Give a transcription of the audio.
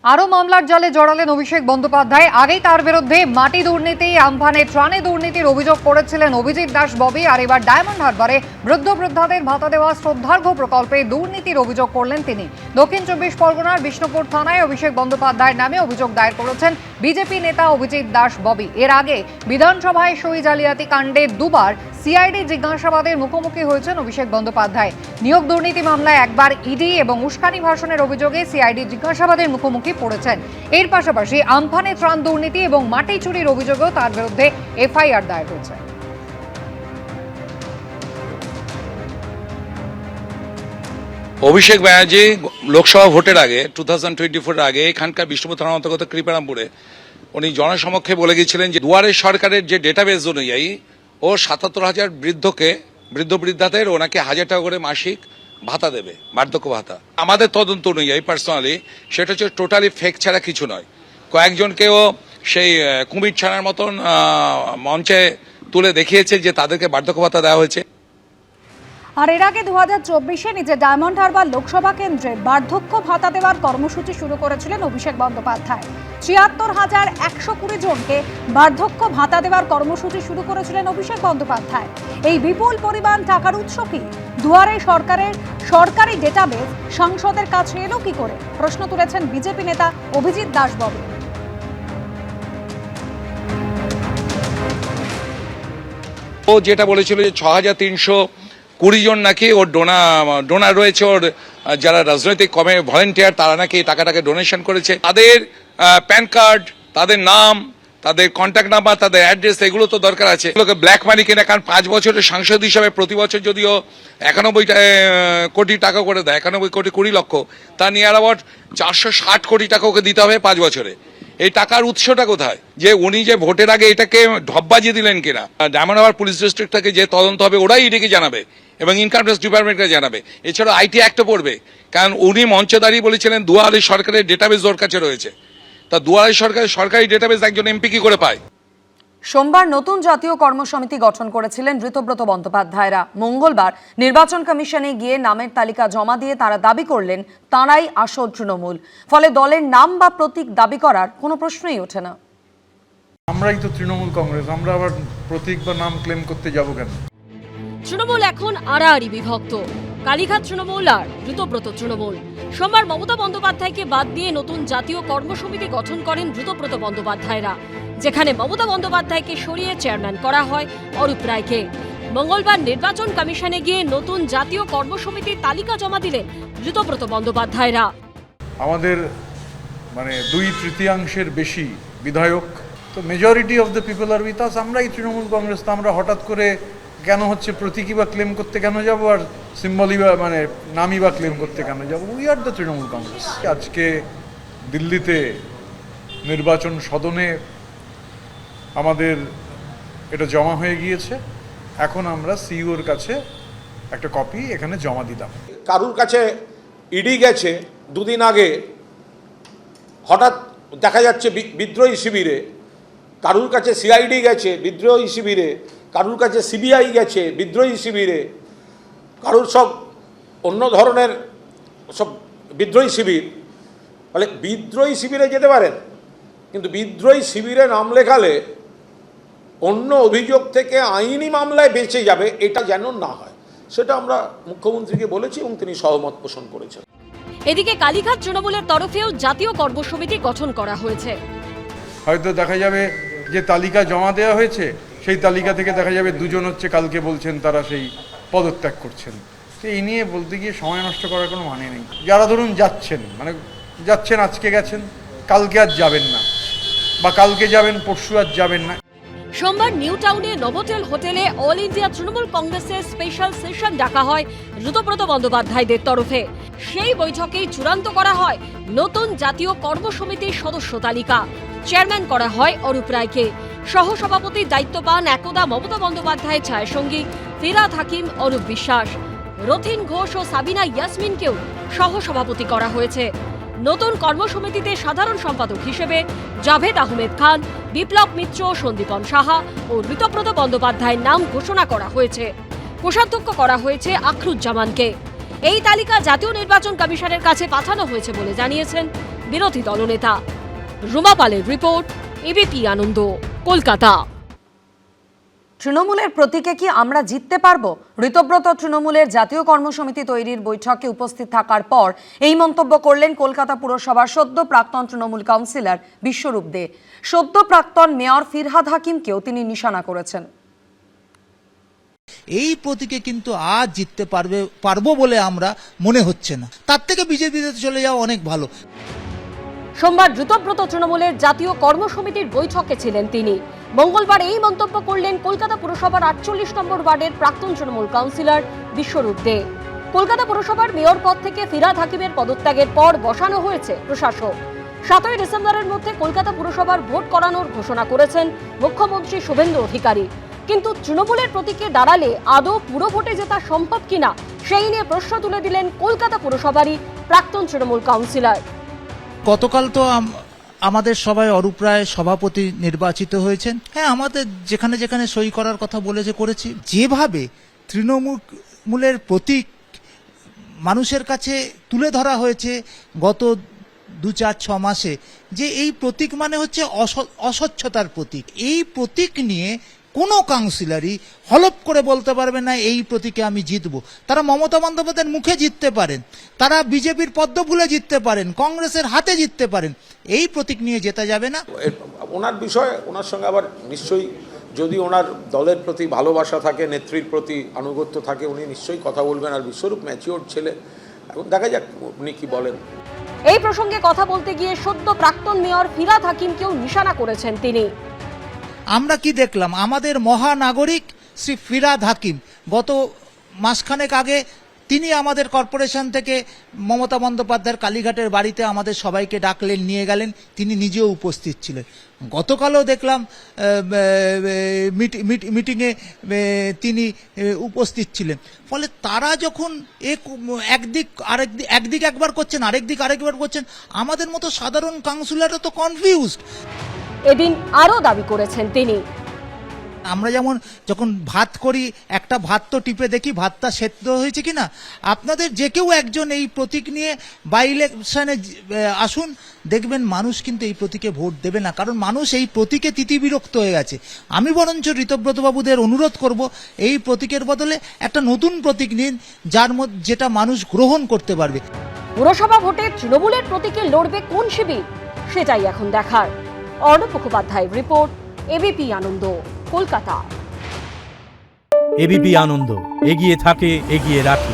আরও মামলার জালে জড়ালেন অভিষেক বন্দ্যোপাধ্যায়। আগেই তার বিরুদ্ধে মাটি দুর্নীতি, আমফানে ত্রাণে দুর্নীতির অভিযোগ করেছিলেন অভিজিৎ দাস ববি। আর এবার ডায়মন্ড হারবারে বৃদ্ধ বৃদ্ধাদের ভাতা দেওয়া শ্রদ্ধার্ঘ প্রকল্পে দুর্নীতির অভিযোগ করলেন তিনি। দক্ষিণ 24 পরগনার বিষ্ণুপুর থানায় অভিষেক বন্দ্যোপাধ্যায়ের নামে অভিযোগ দায়ের করেছেন বিজেপি নেতা অভিজিৎ দাস ববি। এর আগে বিধানসভায় সই জালিয়াতি কাণ্ডে দুবার সিআইডি জিজ্ঞাসাবাদের মুখোমুখি হয়েছেন অভিষেক বন্দ্যোপাধ্যায়। নিয়োগ দুর্নীতি মামলায় একবার ইডি এবং উস্কানি ভাষণের অভিযোগে সিআইডি জিজ্ঞাসাবাদের মুখোমুখি পড়েছেন। এর পাশাপাশি আমফানে ত্রাণ দুর্নীতি এবং মাটি চুরির অভিযোগেও তার বিরুদ্ধে এফআইআর দায়ের হয়েছে। অভিষেক ব্যানার্জি লোকসভা ভোটের আগে 2024 আগে এখানকার বিষ্ণুপুর থানার অন্তর্গত কৃপারামপুরে উনি জনসমক্ষে বলে গিয়েছিলেন যে দুয়ারে সরকারের যে ডেটাবেস অনুযায়ী ও 77,000 বৃদ্ধ বৃদ্ধাদের ওনাকে 1,000 টাকা করে মাসিক ভাতা দেবে, বার্ধক্য ভাতা। আমাদের তদন্ত অনুযায়ী পার্সোনালি সেটা হচ্ছে টোটালি ফেক ছাড়া কিছু নয়। কয়েকজনকেও সেই কুমির ছানার মতন মঞ্চে তুলে দেখিয়েছে যে তাদেরকে বার্ধক্য ভাতা দেওয়া হয়েছে। আর এর আগে 2024-এ নিজে ডায়মন্ড হারবার লোকসভা কেন্দ্রে বার্ধক্য ভাতা দেওয়ার কর্মসূচি শুরু করেছিলেন অভিষেক বন্দ্যোপাধ্যায়। ৭৩,120 জনকে বার্ধক্য ভাতা দেওয়ার কর্মসূচি শুরু করেছিলেন অভিষেক বন্দ্যোপাধ্যায়। এই বিপুল পরিমাণ টাকার উৎস কি? দুয়ারে সরকারের সরকারি ডেটাবেস সংসদের কাছে এলো কি করে? প্রশ্ন তুলেছেন বিজেপি নেতা অভিজিৎ দাস ববি। ও যেটা বলেছিল যে 6,320 জন নাকি ওর ডোনার রয়েছে, ওর যারা রাজনৈতিক ভলেন্টিয়ার তারা নাকি টাকাটাকে ডোনেশন করেছে। তাদের প্যান কার্ড, তাদের নাম, তাদের কন্ট্যাক্ট নাম্বার, তাদের অ্যাড্রেস এগুলো তো দরকার আছে। এগুলোকে ব্ল্যাক মানি কিনা, কারণ 5 বছরের সাংসদ হিসাবে প্রতি বছর যদিও 91 কোটি টাকা করে দেয়, 91 কোটি 20 লক্ষ, তা নিয়ার অ্যাবাউট 460 কোটি টাকা ওকে দিতে হবে 5 বছরে। এই টাকার উৎসটা কোথায়? যে উনি যে ভোটের আগে এটাকে ঢপবাজি দিলেন কিনা। ডায়মন্ড হারবার পুলিশ ডিস্ট্রিক্ট থেকে যে তদন্ত হবে ওরাই এটাকে জানাবে এবং ইনকাম ট্যাক্স ডিপার্টমেন্টকে জানাবে। এছাড়া আইটি অ্যাক্টও পড়বে, কারণ উনি মঞ্চে দাঁড়িয়ে বলেছিলেন দুয়ারে সরকারের ডেটাবেস ওর কাছে রয়েছে। তা দুয়ারে সরকারি ডেটাবেস একজন এমপি কি করে পায়? সোমবার নতুন জাতীয় কর্মসমিতি গঠন করেছিলেন ঋতব্রত বন্দ্যোপাধ্যায়রা। মঙ্গলবার নির্বাচন কমিশনে গিয়ে নামের তালিকা জমা দিয়ে তারা দাবি করলেন তাঁরাই আসল তৃণমূল। ফলে দলের নাম বা প্রতীক দাবি করার কোনো প্রশ্নই ওঠে না। আমরাই তো তৃণমূল কংগ্রেস, আমরা আবার প্রতীক বা নাম ক্লেম করতে যাব কেন? তৃণমূল এখন আড়াআড়ি বিভক্ত। কালীঘাট তৃণমূল আর ঋতব্রত তৃণমূল। সোমবার মমতা বন্দ্যোপাধ্যায়কে বাদ দিয়ে নতুন জাতীয় কর্মসমিতি গঠন করেন ঋতব্রত বন্দ্যোপাধ্যায়রা, যেখানে মমতা বন্দ্যোপাধ্যায়কে সরিয়ে চেয়ারম্যান করা হয় অরূপ রায়কে। মঙ্গলবার নির্বাচন কমিশনে গিয়ে নতুন জাতীয় কর্মসমিতির তালিকা জমা দিলেন ঋতব্রত বন্দ্যোপাধ্যায়রা। আমাদের 2/3 বেশি বিধায়ক, তো majority of the people are with us. আমরাই তৃণমূল কংগ্রেস। তো আমরা হঠাৎ করে কেন হচ্ছে প্রতীকী বা ক্লেম করতে কেন যাব, আর সিম্বলি বা নামই বা ক্লেম করতে কেন যাব? We are the Trinamool Congress. আজকে দিল্লিতে নির্বাচন সদনে আমাদের এটা জমা হয়ে গিয়েছে। এখন আমরা সিইওর কাছে একটা কপি এখানে জমা দিলাম। কারুর কাছে ইডি গেছে দুদিন আগে, হঠাৎ দেখা যাচ্ছে বিদ্রোহী শিবিরে, কারুর কাছে সিআইডি গেছে বিদ্রোহী শিবিরে, কারুর কাছে সিবিআই গেছে বিদ্রোহী শিবিরে, কারুর সব অন্য ধরনের সব বিদ্রোহী শিবির। ফলে বিদ্রোহী শিবিরে যেতে পারেন, কিন্তু বিদ্রোহী শিবিরে নাম লেখালে অন্য অভিযোগ থেকে আইনি মামলায় বেঁচে যাবে, এটা যেন না হয়, সেটা আমরা মুখ্যমন্ত্রীকে বলেছি এবং তিনি সহমত পোষণ করেছেন। এদিকে কালীঘাট তৃণমূলের তরফেও জাতীয় কর্মসমিতি গঠন করা হয়েছে। হয়তো দেখা যাবে যে তালিকা জমা দেওয়া হয়েছে, সেই তালিকা থেকে দেখা যাবে 2 জন হচ্ছে কালকে বলছেন তারা সেই পদত্যাগ করছেন। তো এই নিয়ে বলতে গিয়ে সময় নষ্ট করার কোনো মানে নেই। যারা ধরুন যাচ্ছেন আজকে গেছেন, কালকে আর যাবেন না, বা কালকে যাবেন পরশু আর যাবেন না। সোমবার নিউ টাউনে নভোটেল হোটেলে অল ইন্ডিয়া তৃণমূল কংগ্রেসের স্পেশাল সেশন ডাকা হয় ঋতব্রত বন্দ্যোপাধ্যায়দের তরফে। সেই বৈঠকেই চূড়ান্ত করা হয় নতুন জাতীয় কর্মসমিতির সদস্য তালিকা। চেয়ারম্যান করা হয় অরূপ রায়কে। সহসভাপতির দায়িত্ব পান একদা মমতা বন্দ্যোপাধ্যায়ের ছায়াসঙ্গী ফিরহাদ হাকিম, অরূপ বিশ্বাস, রথিন ঘোষ ও সাবিনা ইয়াসমিনকেও সহসভাপতি করা হয়েছে। নতুন কর্মসমিতিতে সাধারণ সম্পাদক হিসেবে জাভেদ আহমেদ খান, বিপ্লব মিত্র, সন্দীপন সাহা ও ঋতব্রত বন্দ্যোপাধ্যায়ের নাম ঘোষণা করা হয়েছে। কোষাধ্যক্ষ করা হয়েছে আখরুজ্জামানকে। এই তালিকা জাতীয় নির্বাচন কমিশনের কাছে পাঠানো হয়েছে বলে জানিয়েছেন বিরোধী দলনেতা। রুমা পালের রিপোর্ট, এবিপি আনন্দ, কলকাতা। তৃণমূলের প্রতীকে কি আমরা জিততে পারবো? ঋতব্রত তৃণমূলের জাতীয় কর্মসমিতি তৈরির বৈঠকে উপস্থিত থাকার পর এই মন্তব্য করলেন কলকাতা পুরসভার সদ্য প্রাক্তন তৃণমূল কাউন্সিলর বিশ্বরূপ দে। সদ্য প্রাক্তন মেয়র ফিরহাদ হাকিমকেও তিনি নিশানা করেছেন। এই প্রতীকে কিন্তু আজ জিততে পারবো বলে আমরা মনে হচ্ছে না, তার থেকে বিজেপিতে চলে যাওয়া অনেক ভালো। সোমবার ঋতব্রত তৃণমূলের জাতীয় কর্মসমিতির বৈঠকে ছিলেন তিনি। মঙ্গলবার এই মন্তব্য করলেন কলকাতা পুরসভার 48 নম্বর ওয়ার্ডের প্রাক্তন তৃণমূল কাউন্সিলর বিশ্বরূপ দে। কলকাতা পুরসভার মেয়র পদ থেকে ফিরহাদ হাকিমের পদত্যাগের পর বসানো হয়েছে প্রশাসক। 7ই ডিসেম্বরের মধ্যে কলকাতা পুরসভার ভোট করানোর ঘোষণা করেছেন মুখ্যমন্ত্রী শুভেন্দু অধিকারী। কিন্তু তৃণমূলের প্রতীকে দাঁড়ালে আদৌ পুরো ভোটে জেতা সম্ভব কিনা সেই নিয়ে প্রশ্ন তুলে দিলেন কলকাতা পুরসভারই প্রাক্তন তৃণমূল কাউন্সিলর। গতকাল তো আমাদের সবাই অরূপ রায় সভাপতি নির্বাচিত হয়েছেন। হ্যাঁ, আমাদের যেখানে যেখানে সই করার কথা বলেছে করেছি। যেভাবে তৃণমূলের প্রতীক মানুষের কাছে তুলে ধরা হয়েছে গত 2-4-6 মাসে, যে এই প্রতীক মানে হচ্ছে অস্বচ্ছতার প্রতীক। এই প্রতীক নিয়ে কোনো কাউন্সিলরই হলপ করে বলতে পারবে না এই প্রতীকে আমি জিতব। তারা মমতা বন্দ্যোপাধ্যায়ের মুখে জিততে পারেন, তারা বিজেপির পদ্মফুলে জিততে পারেন, কংগ্রেসের হাতে জিততে পারেন, এই প্রতীক নিয়ে জেতা যাবে না। ওনার বিষয়ে ওনার সঙ্গে আবার নিশ্চয়ই যদি ওনার দলের প্রতি ভালোবাসা থাকে, নেত্রীর প্রতি আনুগত্য থাকে, উনি নিশ্চয়ই কথা বলবেন। আর বিশ্বরূপ ম্যাচিওর ছেলে, এখন দেখা যাক উনি কি বলেন। এই প্রসঙ্গে কথা বলতে গিয়ে সদ্য প্রাক্তন মেয়র ফিরহাদ হাকিমকেও নিশানা করেছেন তিনি। আমরা কি দেখলাম, আমাদের মহানাগরিক শ্রী ফিরহাদ হাকিম গত মাসখানেক আগে তিনি আমাদের কর্পোরেশন থেকে মমতা বন্দ্যোপাধ্যায়ের কালীঘাটের বাড়িতে আমাদের সবাইকে ডাকলেন, নিয়ে গেলেন, তিনি নিজেও উপস্থিত ছিলেন। গতকালও দেখলাম মিটিংয়ে তিনি উপস্থিত ছিলেন। ফলে তারা যখন একদিক একবার করছেন, আরেকবার করছেন, আমাদের মতো সাধারণ কাউন্সিলররা তো কনফিউজড। এদিন আরও দাবি করেছেন তিনি। আমরা যেমন যখন ভাত করি, একটা ভাত তো টিপে দেখি ভাতটা সেদ্ধ হয়েছে কিনা। আপনাদের যে কেউ একজন এই প্রতীক নিয়ে বাই ইলেকশনে আসুন, দেখবেন মানুষ কিন্তু এই প্রতীকে ভোট দেবে না, কারণ মানুষ এই প্রতীকে তিতিবিরক্ত হয়ে গেছে। আমি বরঞ্চ ঋতব্রতবাবুদের অনুরোধ করব, এই প্রতীকের বদলে একটা নতুন প্রতীক নিন, যেটা মানুষ গ্রহণ করতে পারবে। পুরসভা ভোটে তৃণমূলের প্রতীকে লড়বে কোন শিবির, সেটাই এখন দেখার। অর্ণব মুখোপাধ্যায়ের রিপোর্ট, এবিপি আনন্দ, কলকাতা। এবিপি আনন্দ, এগিয়ে থাকে, এগিয়ে রাখে।